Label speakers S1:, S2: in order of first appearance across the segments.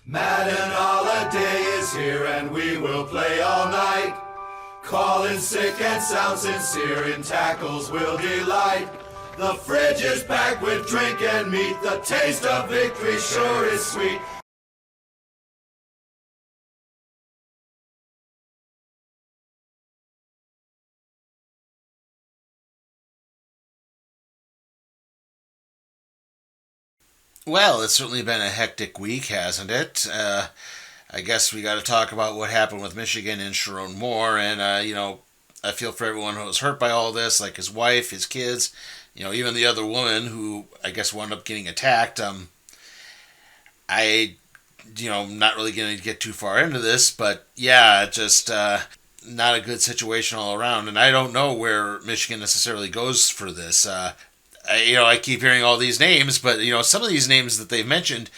S1: Madden holiday is here and we will play all night. Calling sick and sound sincere, in tackles will delight. The fridge is packed with drink and meat, the taste of victory sure is sweet.
S2: Well, it's certainly been a hectic week, hasn't it? I guess we got to talk about what happened with Michigan and Sharon Moore, and I feel for everyone who was hurt by all this, like his wife, his kids, even the other woman who I guess wound up getting attacked. Not really going to get too far into this, but yeah, just not a good situation all around, and I don't know where Michigan necessarily goes for this. I keep hearing all these names, but some of these names that they've mentioned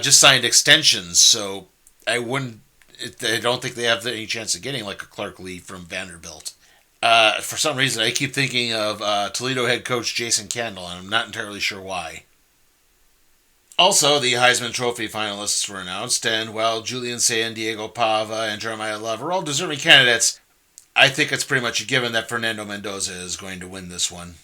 S2: just signed extensions, so I don't think they have any chance of getting like a Clark Lee from Vanderbilt. For some reason, I keep thinking of Toledo head coach Jason Candle, and I'm not entirely sure why. Also, the Heisman Trophy finalists were announced, and while Julian Sayin, Diego Pava, and Jeremiah Love are all deserving candidates, I think it's pretty much a given that Fernando Mendoza is going to win this one.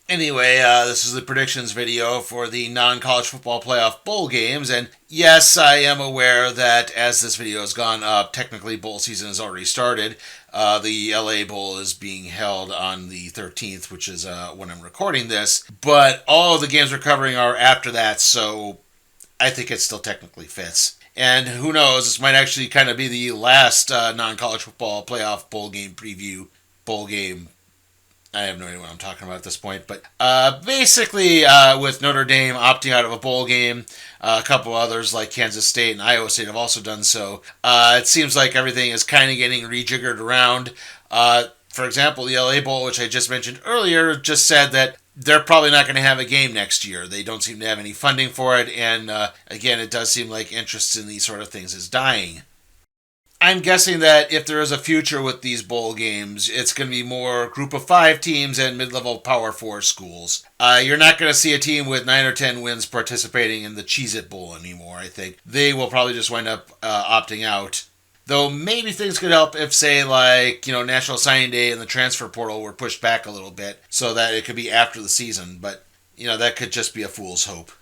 S2: Anyway, this is the predictions video for the non-college football playoff bowl games, and yes, I am aware that as this video has gone up, technically bowl season has already started. The LA Bowl is being held on the 13th, which is when I'm recording this, but all of the games we're covering are after that, so I think it still technically fits. And who knows, this might actually kind of be the last non-college football playoff bowl game preview, bowl game. I have no idea what I'm talking about at this point, but basically with Notre Dame opting out of a bowl game, a couple others like Kansas State and Iowa State have also done so. It seems like everything is kind of getting rejiggered around. For example, the LA Bowl, which I just mentioned earlier, just said that they're probably not going to have a game next year. They don't seem to have any funding for it, and again, it does seem like interest in these sort of things is dying. I'm guessing that if there is a future with these bowl games, it's going to be more group of 5 teams and mid-level Power 4 schools. You're not going to see a team with 9 or 10 wins participating in the Cheez-It Bowl anymore, I think. They will probably just wind up opting out. Though maybe things could help if, say, like, National Signing Day and the transfer portal were pushed back a little bit so that it could be after the season. But, that could just be a fool's hope.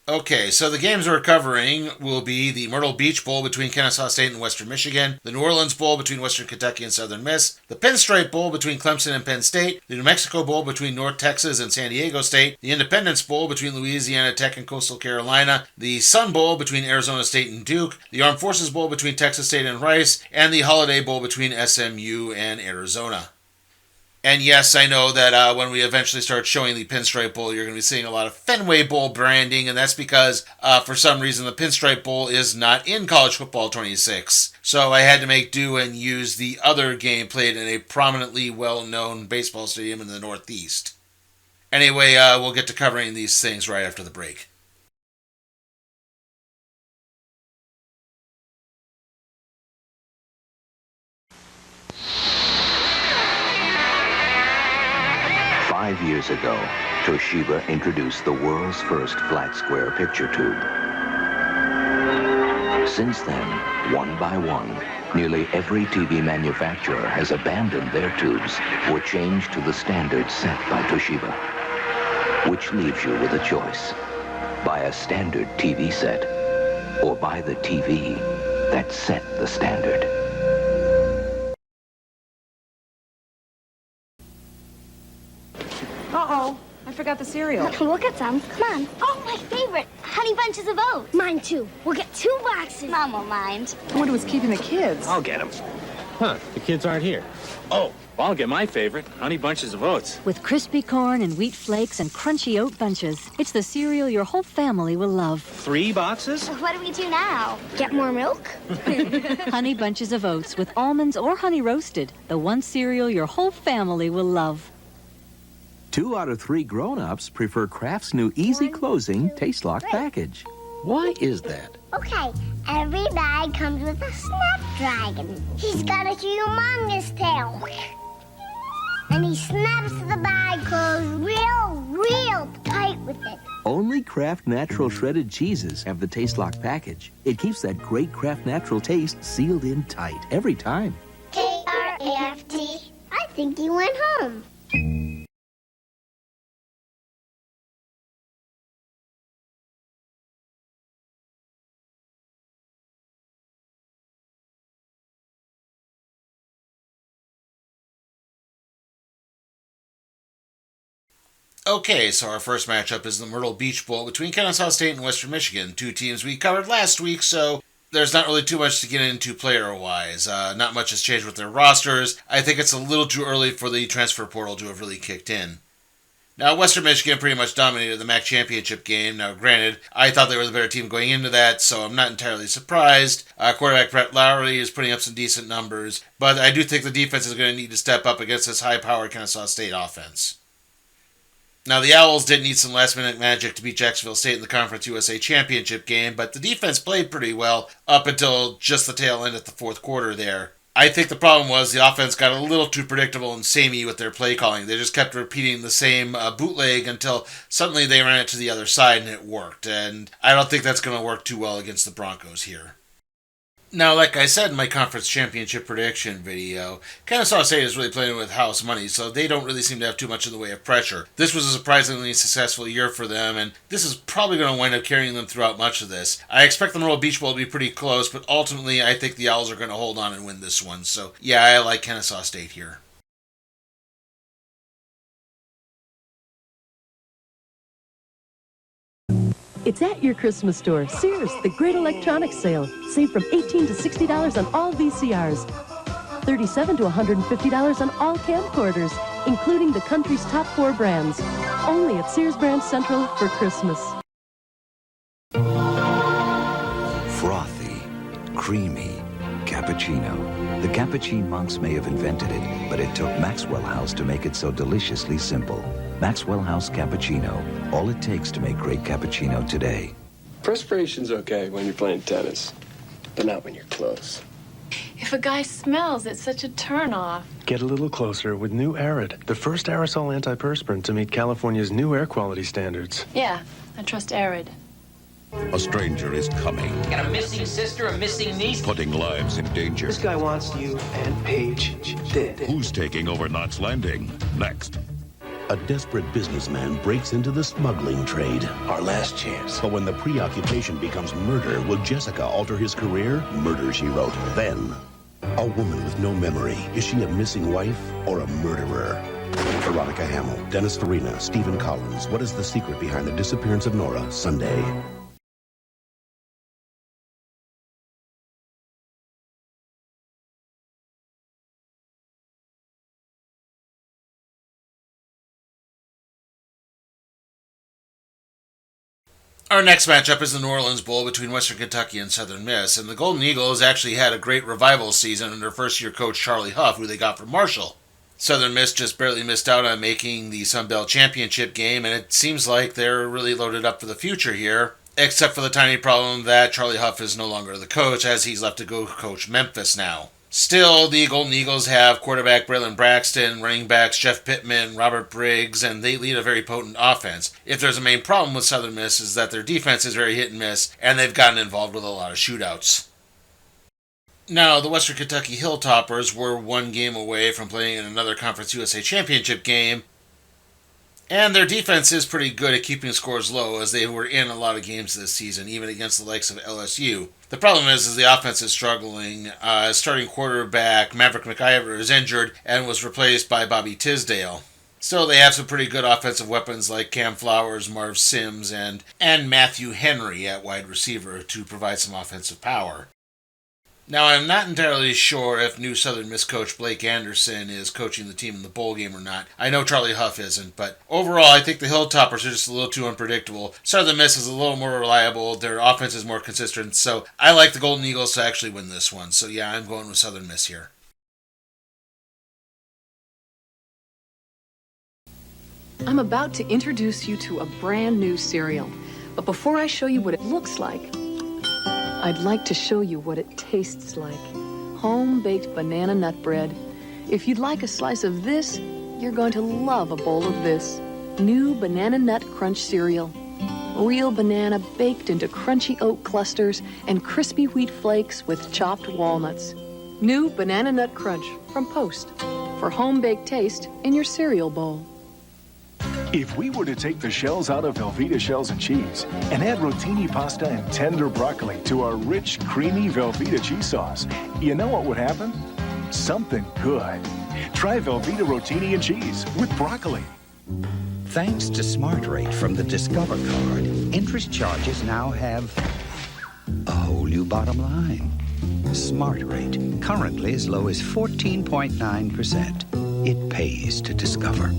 S2: Okay, so the games we're covering will be the Myrtle Beach Bowl between Kennesaw State and Western Michigan, the New Orleans Bowl between Western Kentucky and Southern Miss, the Pinstripe Bowl between Clemson and Penn State, the New Mexico Bowl between North Texas and San Diego State, the Independence Bowl between Louisiana Tech and Coastal Carolina, the Sun Bowl between Arizona State and Duke, the Armed Forces Bowl between Texas State and Rice, and the Holiday Bowl between SMU and Arizona. And yes, I know that when we eventually start showing the Pinstripe Bowl, you're going to be seeing a lot of Fenway Bowl branding, and that's because, for some reason, the Pinstripe Bowl is not in College Football 26. So I had to make do and use the other game played in a prominently well-known baseball stadium in the Northeast. Anyway, we'll get to covering these things right after the break.
S3: Five years ago, Toshiba introduced the world's first flat square picture tube. Since then, one by one, nearly every TV manufacturer has abandoned their tubes or changed to the standards set by Toshiba. Which leaves you with a choice. Buy a standard TV set, or buy the TV that set the standard.
S4: Uh-oh, I forgot the cereal.
S5: We'll get some. Come on. Oh, my favorite. Honey Bunches of Oats. Mine, too. We'll get 2 boxes. Mom won't mind.
S4: I wonder what's keeping the kids.
S6: I'll get them. Huh, the kids aren't here. Oh, well, I'll get my favorite, Honey Bunches of Oats.
S7: With crispy corn and wheat flakes and crunchy oat bunches, it's the cereal your whole family will love.
S6: 3 boxes?
S5: What do we do now? Get more milk?
S7: Honey Bunches of Oats with almonds or honey roasted, the one cereal your whole family will love.
S8: 2 out of 3 grown-ups prefer Kraft's new easy-closing taste lock package. Why is that?
S5: Okay, Every bag comes with a snapdragon. He's got a humongous tail. And he snaps the bag closed real tight with it.
S8: Only Kraft Natural shredded cheeses have the Taste Lock package. It keeps that great Kraft Natural taste sealed in tight every time.
S5: K-R-A-F-T. I think he went home.
S2: Okay, so our first matchup is the Myrtle Beach Bowl between Kennesaw State and Western Michigan, two teams we covered last week, so there's not really too much to get into player-wise. Not much has changed with their rosters. I think it's a little too early for the transfer portal to have really kicked in. Now, Western Michigan pretty much dominated the MAC championship game. Now, granted, I thought they were the better team going into that, so I'm not entirely surprised. Quarterback Brett Lowry is putting up some decent numbers, but I do think the defense is going to need to step up against this high-powered Kennesaw State offense. Now, the Owls did need some last-minute magic to beat Jacksonville State in the Conference USA Championship game, but the defense played pretty well up until just the tail end at the fourth quarter there. I think the problem was the offense got a little too predictable and samey with their play calling. They just kept repeating the same bootleg until suddenly they ran it to the other side and it worked. And I don't think that's going to work too well against the Broncos here. Now, like I said in my conference championship prediction video, Kennesaw State is really playing with house money, so they don't really seem to have too much in the way of pressure. This was a surprisingly successful year for them, and this is probably going to wind up carrying them throughout much of this. I expect the Myrtle Beach Bowl to be pretty close, but ultimately I think the Owls are going to hold on and win this one. So, yeah, I like Kennesaw State here.
S9: It's at your Christmas store, Sears, the great electronics sale. Save from $18 to $60 on all VCRs. $37 to $150 on all camcorders, including the country's top 4 brands. Only at Sears Brand Central for Christmas.
S3: Frothy, creamy, cappuccino. The Cappuccino monks may have invented it, but it took Maxwell House to make it so deliciously simple. Maxwell House Cappuccino. All it takes to make great cappuccino today.
S10: Perspiration's okay when you're playing tennis, but not when you're close.
S11: If a guy smells, it's such a turn-off.
S10: Get a little closer with new Arid, the first aerosol antiperspirant to meet California's new air quality standards.
S11: Yeah, I trust Arid.
S12: A stranger is coming.
S13: Got a missing sister, a missing niece.
S12: Putting lives in danger.
S14: This guy wants you and Paige dead.
S12: Who's taking over Knots Landing? Next.
S15: A desperate businessman breaks into the smuggling trade.
S14: Our last chance.
S15: But when the preoccupation becomes murder, will Jessica alter his career? Murder, she wrote. Then, a woman with no memory. Is she a missing wife or a murderer? Veronica Hamill, Dennis Farina, Stephen Collins. What is the secret behind the disappearance of Nora? Sunday.
S2: Our next matchup is the New Orleans Bowl between Western Kentucky and Southern Miss, and the Golden Eagles actually had a great revival season under first-year coach Charlie Huff, who they got from Marshall. Southern Miss just barely missed out on making the Sun Belt Championship game, and it seems like they're really loaded up for the future here, except for the tiny problem that Charlie Huff is no longer the coach, as he's left to go coach Memphis now. Still, the Golden Eagles have quarterback Braylon Braxton, running backs Jeff Pittman, Robert Briggs, and they lead a very potent offense. If there's a main problem with Southern Miss is that their defense is very hit and miss, and they've gotten involved with a lot of shootouts. Now, the Western Kentucky Hilltoppers were one game away from playing in another Conference USA Championship game, and their defense is pretty good at keeping scores low, as they were in a lot of games this season, even against the likes of LSU. The problem is the offense is struggling. Starting quarterback Maverick McIver is injured and was replaced by Bobby Tisdale. Still, they have some pretty good offensive weapons like Cam Flowers, Marv Sims, and Matthew Henry at wide receiver to provide some offensive power. Now, I'm not entirely sure if new Southern Miss coach Blake Anderson is coaching the team in the bowl game or not. I know Charlie Huff isn't, but overall, I think the Hilltoppers are just a little too unpredictable. Southern Miss is a little more reliable, their offense is more consistent, so I like the Golden Eagles to actually win this one. So yeah, I'm going with Southern Miss here.
S4: I'm about to introduce you to a brand new cereal. But before I show you what it looks like, I'd like to show you what it tastes like. Home-baked banana nut bread. If you'd like a slice of this, you're going to love a bowl of this. New Banana Nut Crunch cereal. Real banana baked into crunchy oat clusters and crispy wheat flakes with chopped walnuts. New Banana Nut Crunch from Post. For home-baked taste in your cereal bowl.
S16: If we were to take the shells out of Velveeta shells and cheese and add rotini pasta and tender broccoli to our rich, creamy Velveeta cheese sauce, you know what would happen? Something good. Try Velveeta rotini and cheese with broccoli.
S17: Thanks to Smart Rate from the Discover card, interest charges now have a whole new bottom line. Smart Rate, currently as low as 14.9%. It pays to Discover.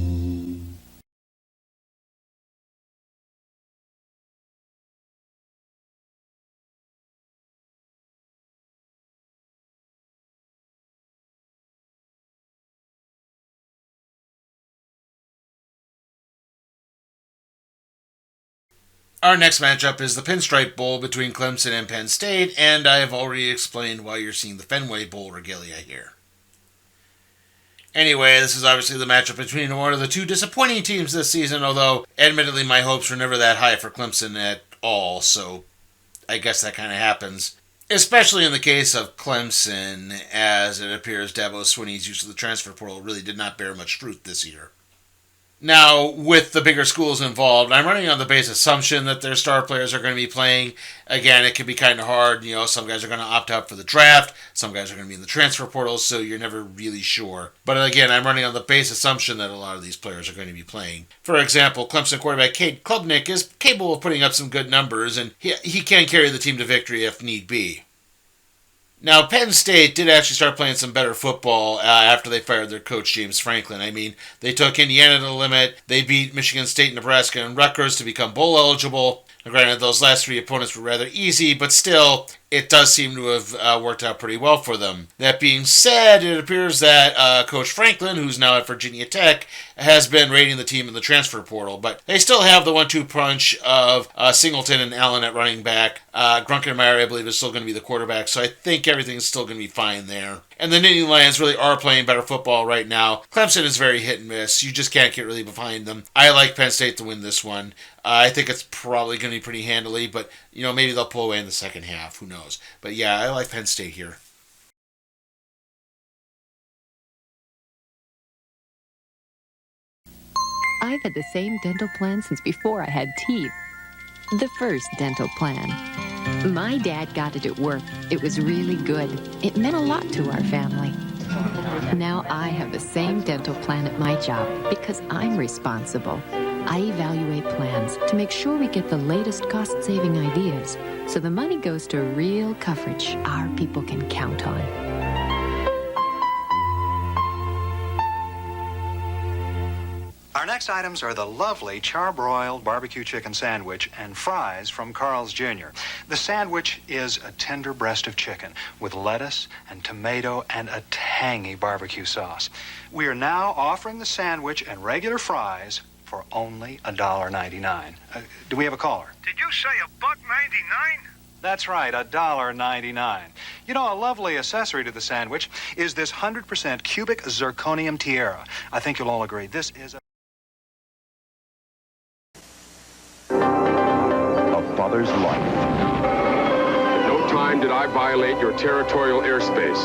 S2: Our next matchup is the Pinstripe Bowl between Clemson and Penn State, and I have already explained why you're seeing the Fenway Bowl regalia here. Anyway, this is obviously the matchup between one of the two disappointing teams this season, although admittedly my hopes were never that high for Clemson at all, so I guess that kind of happens. Especially in the case of Clemson, as it appears Dabo Swinney's use of the transfer portal really did not bear much fruit this year. Now, with the bigger schools involved, I'm running on the base assumption that their star players are going to be playing. Again, it can be kind of hard. You know, some guys are going to opt out for the draft. Some guys are going to be in the transfer portal, so you're never really sure. But again, I'm running on the base assumption that a lot of these players are going to be playing. For example, Clemson quarterback Cade Klubnik is capable of putting up some good numbers, and he can carry the team to victory if need be. Now, Penn State did actually start playing some better football after they fired their coach, James Franklin. I mean, they took Indiana to the limit. They beat Michigan State, Nebraska, and Rutgers to become bowl eligible. Now, granted, those last three opponents were rather easy, but still, it does seem to have worked out pretty well for them. That being said, it appears that Coach Franklin, who's now at Virginia Tech, has been raiding the team in the transfer portal, but they still have the 1-2 punch of Singleton and Allen at running back. Grunkenmeyer, I believe, is still going to be the quarterback, so I think everything's still going to be fine there. And the Nittany Lions really are playing better football right now. Clemson is very hit and miss. You just can't get really behind them. I like Penn State to win this one. I think it's probably going to be pretty handily, but maybe they'll pull away in the second half. Who knows? But yeah, I like Penn State here.
S18: I've had the same dental plan since before I had teeth. The first dental plan. My dad got it at work. It was really good. It meant a lot to our family. Now I have the same dental plan at my job because I'm responsible. I evaluate plans to make sure we get the latest cost-saving ideas so the money goes to real coverage our people can count on.
S19: Our next items are the lovely charbroiled barbecue chicken sandwich and fries from Carl's Jr. The sandwich is a tender breast of chicken with lettuce and tomato and a tangy barbecue sauce. We are now offering the sandwich and regular fries for only $1.99. Do we have a caller?
S20: Did you say $1.99?
S19: That's right, $1.99. You know, a lovely accessory to the sandwich is this 100% cubic zirconium tiara. I think you'll all agree this is a
S15: father's life.
S21: At no time did I violate your territorial airspace.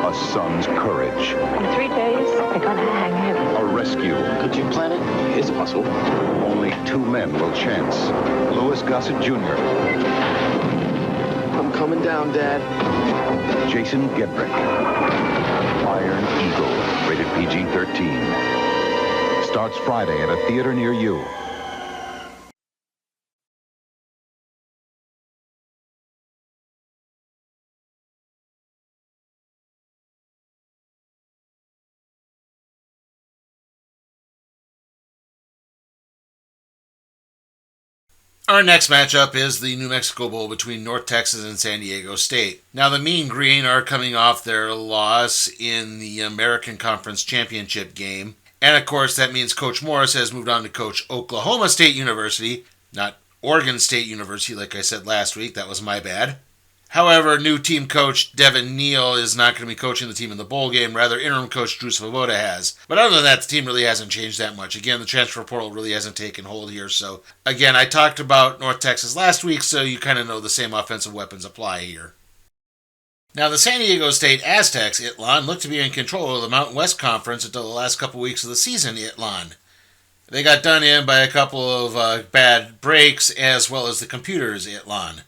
S15: A son's courage.
S22: In 3 days, they're gonna hang him.
S15: A rescue.
S14: Could you plan it? It's possible.
S15: Only 2 men will chance. Louis Gossett Jr.
S14: I'm coming down, Dad.
S15: Jason Gedrick. Iron Eagle. Rated PG-13. Starts Friday at a theater near you.
S2: Our next matchup is the New Mexico Bowl between North Texas and San Diego State. Now, the Mean Green are coming off their loss in the American Conference Championship game. And, of course, that means Coach Morris has moved on to coach Oklahoma State University, not Oregon State University, like I said last week. That was my bad. However, new team coach Devin Neal is not going to be coaching the team in the bowl game. Rather, interim coach Drew Svoboda has. But other than that, the team really hasn't changed that much. Again, the transfer portal really hasn't taken hold here. So, again, I talked about North Texas last week, so you kind of know the same offensive weapons apply here. Now, the San Diego State Aztecs, Itlon, looked to be in control of the Mountain West Conference until the last couple weeks of the season, Itlon. They got done in by a couple of bad breaks, as well as the computers, Itlon.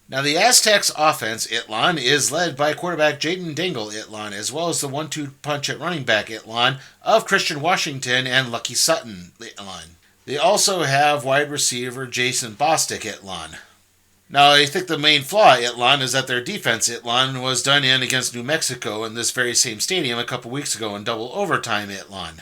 S2: Now, the Aztecs' offense, Itlon, is led by quarterback Jaden Dingle, Itlon, as well as the 1-2 punch at running back, Itlon, of Christian Washington and Lucky Sutton, Itlon. They also have wide receiver Jason Bostic, Itlon. Now, I think the main flaw, Itlon, is that their defense, Itlon, was done in against New Mexico in this very same stadium a couple weeks ago in double overtime, Itlon.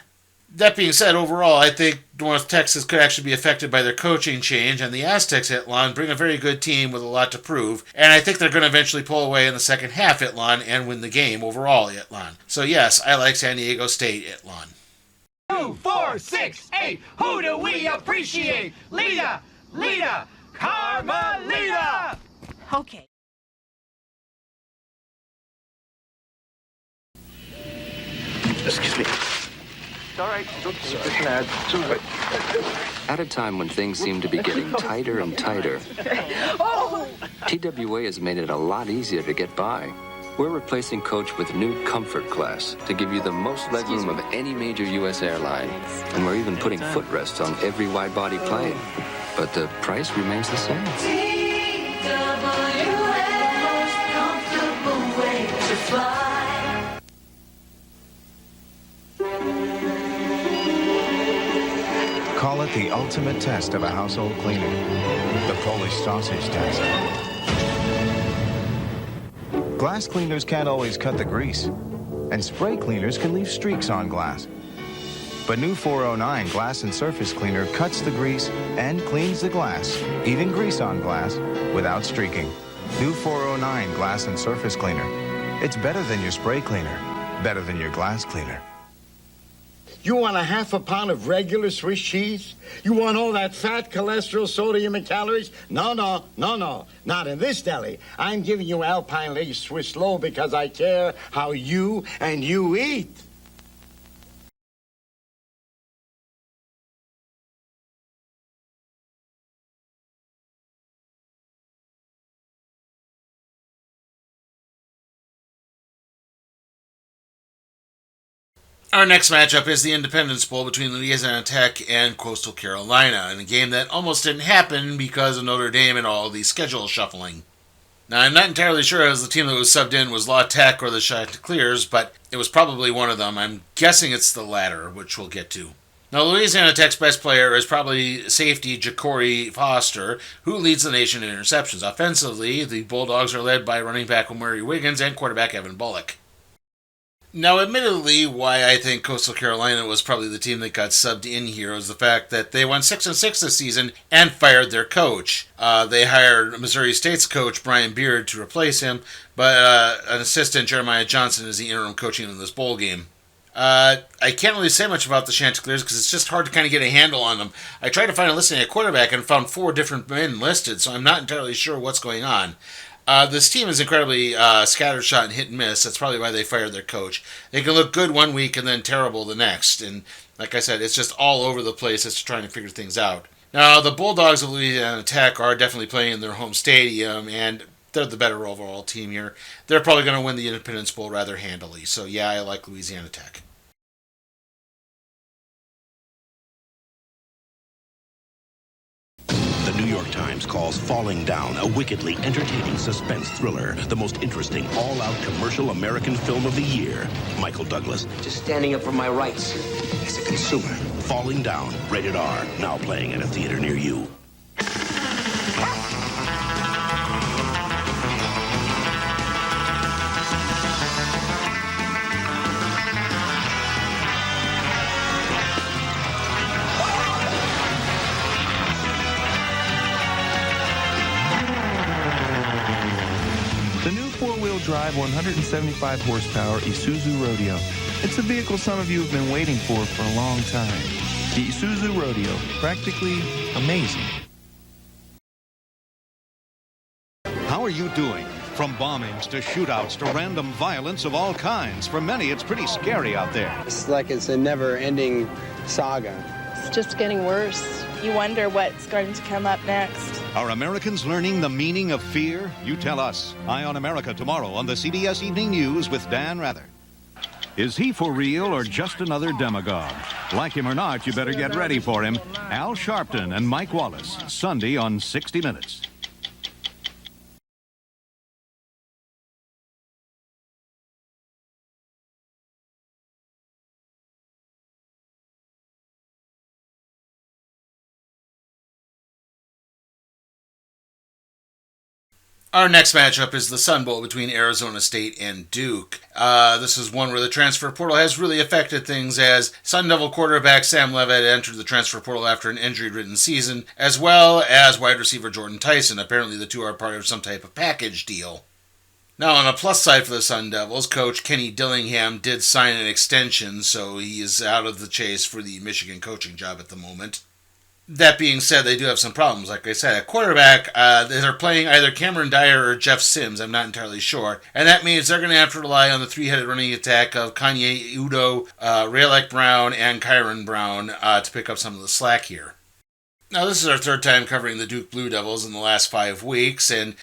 S2: That being said, overall, I think North Texas could actually be affected by their coaching change, and the Aztecs, Itlon, bring a very good team with a lot to prove, and I think they're going to eventually pull away in the second half, Itlon, and win the game overall, Itlon. So yes, I like San Diego State, Itlon.
S1: 2, 4, 6, 8, who do we appreciate? Lita! Carmelita!
S20: Okay.
S14: Excuse me. All right.
S23: At a time when things seem to be getting tighter and tighter, TWA has made it a lot easier to get by. We're replacing coach with new comfort class to give you the most legroom of any major U.S. airline. And we're even putting footrests on every wide-body plane. But the price remains the same.
S24: Call it the ultimate test of a household cleaner. The Polish sausage test. Glass cleaners can't always cut the grease, and spray cleaners can leave streaks on glass. But new 409 Glass and Surface Cleaner cuts the grease and cleans the glass, even grease on glass, without streaking. New 409 Glass and Surface Cleaner. It's better than your spray cleaner, better than your glass cleaner.
S25: You want a half a pound of regular Swiss cheese? You want all that fat, cholesterol, sodium, and calories? No, not in this deli. I'm giving you Alpine Lace Swiss Low because I care how you and you eat.
S2: Our next matchup is the Independence Bowl between Louisiana Tech and Coastal Carolina, in a game that almost didn't happen because of Notre Dame and all the schedule shuffling. Now, I'm not entirely sure as the team that was subbed in was La Tech or the Chanticleers, but it was probably one of them. I'm guessing it's the latter, which we'll get to. Now, Louisiana Tech's best player is probably safety Ja'Cory Foster, who leads the nation in interceptions. Offensively, the Bulldogs are led by running back Omari Wiggins and quarterback Evan Bullock. Now, admittedly, why I think Coastal Carolina was probably the team that got subbed in here is the fact that they won 6-6 this season and fired their coach. They hired Missouri State's coach, Brian Beard, to replace him, but an assistant, Jeremiah Johnson, is the interim coaching in this bowl game. I can't really say much about the Chanticleers because it's just hard to kind of get a handle on them. I tried to find a listing at quarterback and found 4 different men listed, so I'm not entirely sure what's going on. This team is incredibly scattershot and hit and miss. That's probably why they fired their coach. They can look good one week and then terrible the next. And like I said, it's just all over the place as to trying to figure things out. Now, the Bulldogs of Louisiana Tech are definitely playing in their home stadium, and they're the better overall team here. They're probably going to win the Independence Bowl rather handily. So, yeah, I like Louisiana Tech.
S15: The New York Times calls Falling Down a wickedly entertaining suspense thriller, the most interesting all-out commercial American film of the year. Michael Douglas.
S13: Just standing up for my rights as a consumer.
S15: Falling Down, rated R, now playing at a theater near you.
S26: Drive 175 horsepower Isuzu Rodeo. It's a vehicle some of you have been waiting for a long time. The Isuzu Rodeo, practically amazing.
S25: How
S5: How are you doing? From bombings to shootouts to random violence of all kinds. For many, it's pretty scary out there.
S6: It's like it's a never-ending saga.
S11: It's just getting worse.
S7: You wonder what's going to come up next.
S5: Are Americans learning the meaning of fear? You tell us. Eye on America tomorrow on the CBS Evening News with Dan Rather. Is he for real or just another demagogue? Like him or not, you better get ready for him. Al Sharpton and Mike Wallace, Sunday on 60 Minutes.
S2: Our next matchup is the Sun Bowl between Arizona State and Duke. This is one where the transfer portal has really affected things, as Sun Devil quarterback Sam Levitt entered the transfer portal after an injury-ridden season, as well as wide receiver Jordan Tyson. Apparently the two are part of some type of package deal. Now, on a plus side for the Sun Devils, coach Kenny Dillingham did sign an extension, so he is out of the chase for the Michigan coaching job at the moment. That being said, they do have some problems. Like I said, at quarterback, they're playing either Cameron Dyer or Jeff Sims. I'm not entirely sure. And that means they're going to have to rely on the three-headed running attack of Kanye Udo, Rayleigh Brown, and Kyron Brown to pick up some of the slack here. Now, this is our third time covering the Duke Blue Devils in the last 5 weeks, and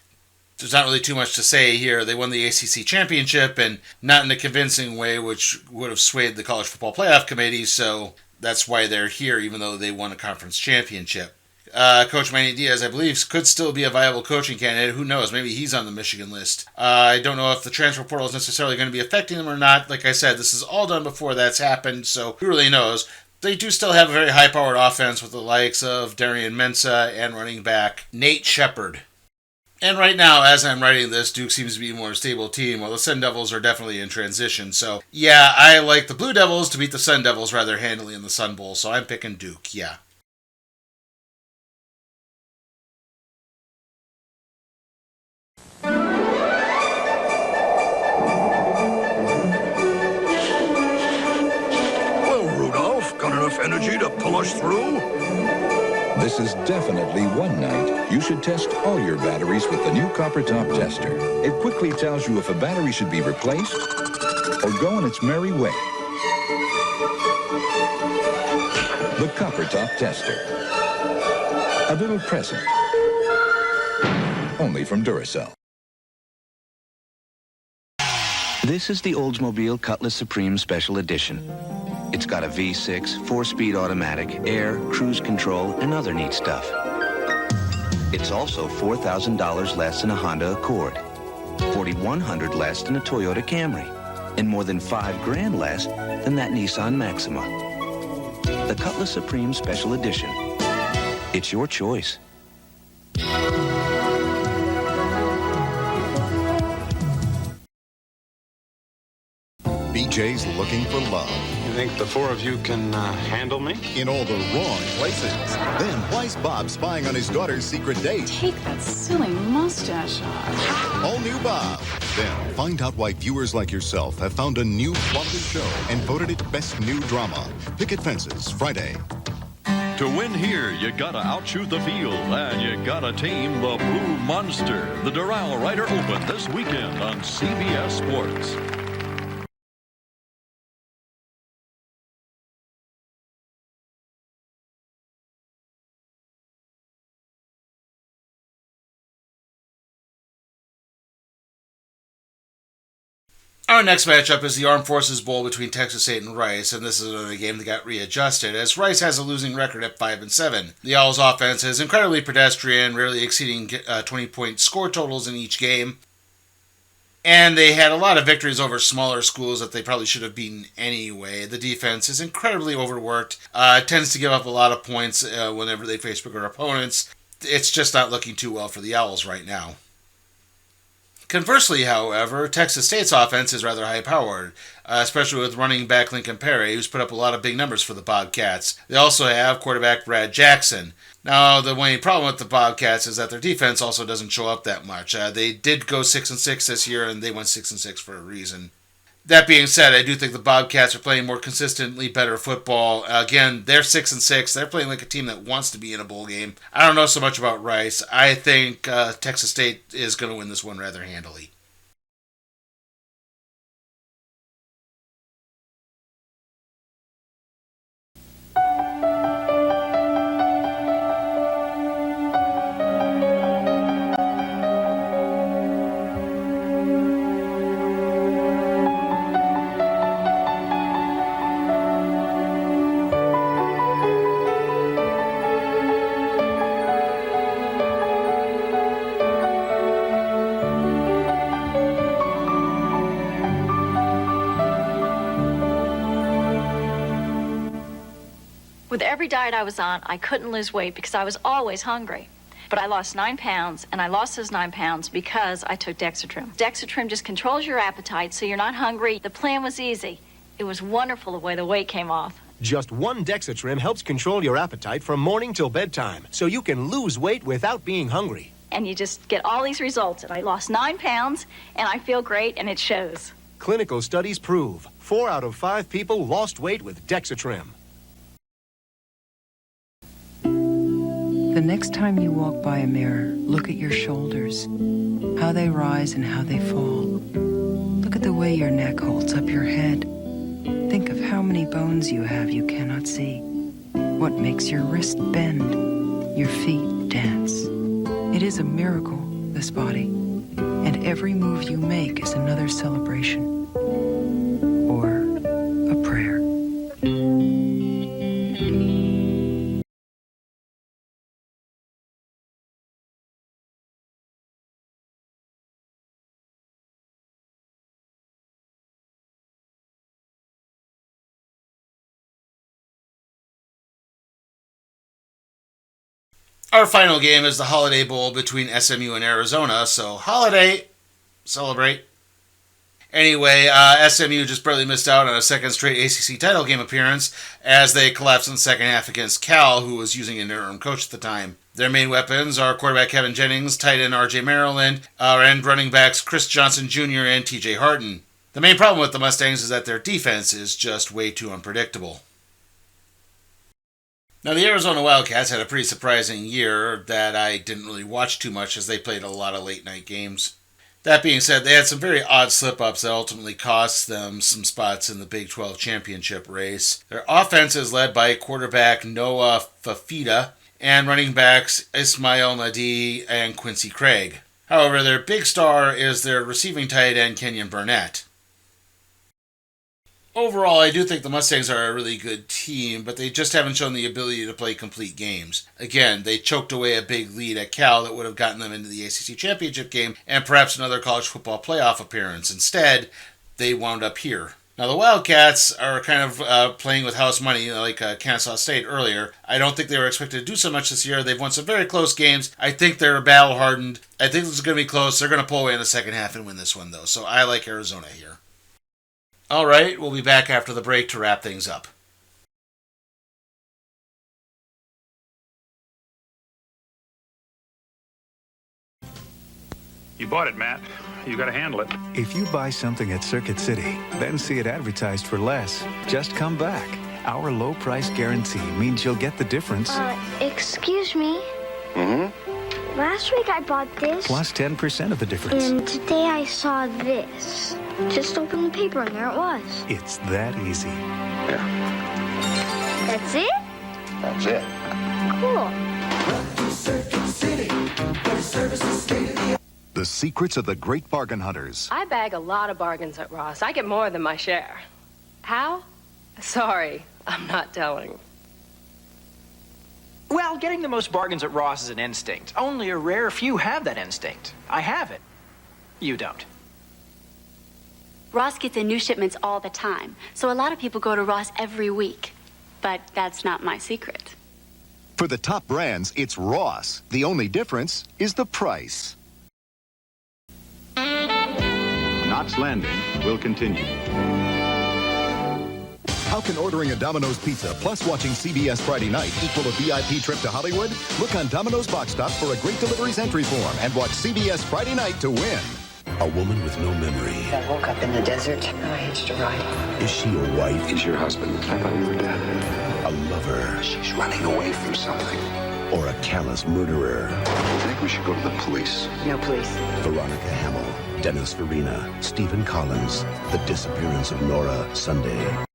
S2: there's not really too much to say here. They won the ACC championship, and not in a convincing way, which would have swayed the College Football Playoff Committee, so that's why they're here, even though they won a conference championship. Coach Manny Diaz, I believe, could still be a viable coaching candidate. Who knows? Maybe he's on the Michigan list. I don't know if the transfer portal is necessarily going to be affecting them or not. Like I said, this is all done before that's happened, so who really knows? They do still have a very high-powered offense with the likes of Darian Mensah and running back Nate Shepard. And right now, as I'm writing this, Duke seems to be a more stable team, while the Sun Devils are definitely in transition. So, yeah, I like the Blue Devils to beat the Sun Devils rather handily in the Sun Bowl, so I'm picking Duke, yeah.
S8: Well, Rudolph, got enough energy to pull us through?
S9: This is definitely one night you should test all your batteries with the new Copper Top Tester. It quickly tells you if a battery should be replaced or go on its merry way. The Copper Top Tester. A little present. Only from Duracell.
S24: This is the Oldsmobile Cutlass Supreme Special Edition. It's got a V6, 4-speed automatic, air, cruise control, and other neat stuff. It's also $4,000 less than a Honda Accord, $4,100 less than a Toyota Camry, and more than $5,000 less than that Nissan Maxima. The Cutlass Supreme Special Edition. It's your choice.
S20: BJ's looking for love.
S27: You think the four of you can handle me?
S20: In all the wrong places. Then why's Bob spying on his daughter's secret date?
S11: Take that silly mustache off.
S20: All new Bob. Then find out why viewers like yourself have found a new quality show and voted it best new drama. Picket Fences, Friday.
S12: To win here, you gotta outshoot the field, and you gotta tame the Blue Monster. The Doral Rider Open this weekend on CBS Sports.
S2: Our next matchup is the Armed Forces Bowl between Texas State and Rice, and this is another game that got readjusted, as Rice has a losing record at 5-7. The Owls' offense is incredibly pedestrian, rarely exceeding 20-point score totals in each game, and they had a lot of victories over smaller schools that they probably should have beaten anyway. The defense is incredibly overworked, tends to give up a lot of points whenever they face bigger opponents. It's just not looking too well for the Owls right now. Conversely, however, Texas State's offense is rather high-powered, especially with running back Lincoln Perry, who's put up a lot of big numbers for the Bobcats. They also have quarterback Brad Jackson. Now, the only problem with the Bobcats is that their defense also doesn't show up that much. They did go 6-6 this year, and they went 6-6 for a reason. That being said, I do think the Bobcats are playing more consistently better football. Again, they're 6-6. They're playing like a team that wants to be in a bowl game. I don't know so much about Rice. I think Texas State is going to win this one rather handily.
S3: With every diet I was on, I couldn't lose weight because I was always hungry. But I lost 9 pounds, and I lost those 9 pounds because I took Dexatrim. Dexatrim just controls your appetite so you're not hungry. The plan was easy. It was wonderful the way the weight came off.
S4: Just one Dexatrim helps control your appetite from morning till bedtime, so you can lose weight without being hungry.
S3: And you just get all these results. And I lost 9 pounds, and I feel great, and it shows.
S4: Clinical studies prove 4 out of 5 people lost weight with Dexatrim.
S10: The next time you walk by a mirror, look at your shoulders, how they rise and how they fall. Look at the way your neck holds up your head. Think of how many bones you have you cannot see. What makes your wrist bend, your feet dance. It is a miracle, this body, and every move you make is another celebration or a prayer.
S2: Our final game is the Holiday Bowl between SMU and Arizona, so holiday, celebrate. Anyway, SMU just barely missed out on a second straight ACC title game appearance as they collapsed in the second half against Cal, who was using an interim coach at the time. Their main weapons are quarterback Kevin Jennings, tight end RJ Maryland, and running backs Chris Johnson Jr. and TJ Harden. The main problem with the Mustangs is that their defense is just way too unpredictable. Now, the Arizona Wildcats had a pretty surprising year that I didn't really watch too much as they played a lot of late-night games. That being said, they had some very odd slip-ups that ultimately cost them some spots in the Big 12 championship race. Their offense is led by quarterback Noah Fafita and running backs Ismail Nadi and Quincy Craig. However, their big star is their receiving tight end Kenyon Burnett. Overall, I do think the Mustangs are a really good team, but they just haven't shown the ability to play complete games. Again, they choked away a big lead at Cal that would have gotten them into the ACC championship game and perhaps another college football playoff appearance. Instead, they wound up here. Now, the Wildcats are kind of playing with house money, like Kansas State earlier. I don't think they were expected to do so much this year. They've won some very close games. I think they're battle-hardened. I think this is going to be close. They're going to pull away in the second half and win this one, though. So I like Arizona here. All right, we'll be back after the break to wrap things up.
S27: You bought it, Matt. You got to handle it.
S16: If you buy something at Circuit City, then see it advertised for less, just come back. Our low price guarantee means you'll get the difference.
S17: Excuse me.
S16: Mm-hmm.
S17: Last week I bought this.
S16: Plus 10% of the difference.
S17: And today I saw this. Just open the paper and there it was.
S16: It's that easy.
S17: Yeah. That's it?
S16: That's it.
S17: Cool.
S16: Circuit City, where service is state-of-the-art. The secrets of the great bargain hunters.
S18: I bag a lot of bargains at Ross. I get more than my share. How? Sorry, I'm not telling.
S19: Well, getting the most bargains at Ross is an instinct. Only a rare few have that instinct. I have it. You don't.
S28: Ross gets in new shipments all the time, so a lot of people go to Ross every week. But that's not my secret.
S16: For the top brands, it's Ross. The only difference is the price.
S20: Knots Landing will continue. How can ordering a Domino's pizza plus watching CBS Friday night equal a VIP trip to Hollywood? Look on Domino's Box Tops for a great deliveries entry form and watch CBS Friday night to win.
S1: A woman with no memory.
S10: I woke up in the desert and I hitched a ride.
S1: Is she a wife?
S8: He's your husband. I thought you were dead.
S1: A lover?
S8: She's running away from something.
S1: Or a callous murderer?
S8: I think we should go to the police.
S10: No police.
S1: Veronica Hamill, Dennis Farina, Stephen Collins. The disappearance of Nora, Sunday.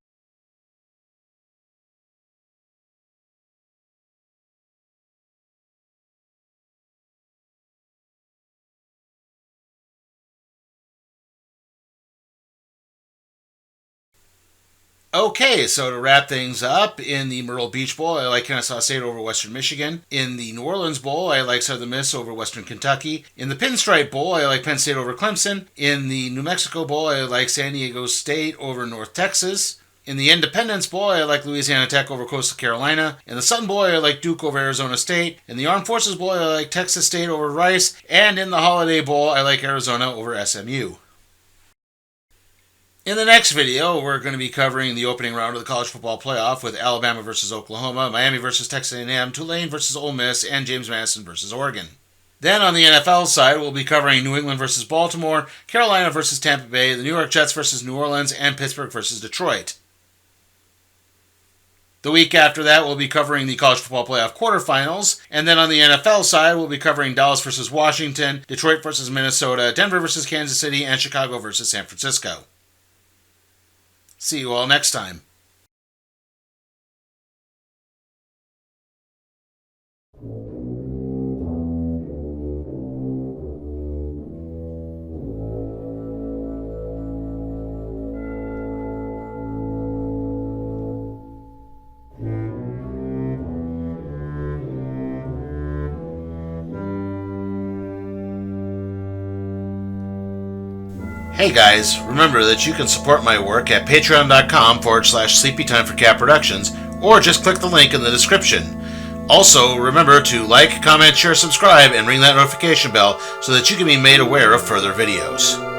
S2: Okay, so to wrap things up, in the Myrtle Beach Bowl, I like Kennesaw State over Western Michigan. In the New Orleans Bowl, I like Southern Miss over Western Kentucky. In the Pinstripe Bowl, I like Penn State over Clemson. In the New Mexico Bowl, I like San Diego State over North Texas. In the Independence Bowl, I like Louisiana Tech over Coastal Carolina. In the Sun Bowl, I like Duke over Arizona State. In the Armed Forces Bowl, I like Texas State over Rice. And in the Holiday Bowl, I like Arizona over SMU. In the next video, we're going to be covering the opening round of the college football playoff with Alabama versus Oklahoma, Miami versus Texas A&M, Tulane versus Ole Miss, and James Madison versus Oregon. Then on the NFL side, we'll be covering New England versus Baltimore, Carolina versus Tampa Bay, the New York Jets versus New Orleans, and Pittsburgh versus Detroit. The week after that, we'll be covering the college football playoff quarterfinals. And then on the NFL side, we'll be covering Dallas versus Washington, Detroit versus Minnesota, Denver versus Kansas City, and Chicago versus San Francisco. See you all next time. Hey guys, remember that you can support my work at patreon.com/sleepytimeforcat productions, or just click the link in the description. Also, remember to like, comment, share, subscribe, and ring that notification bell so that you can be made aware of further videos.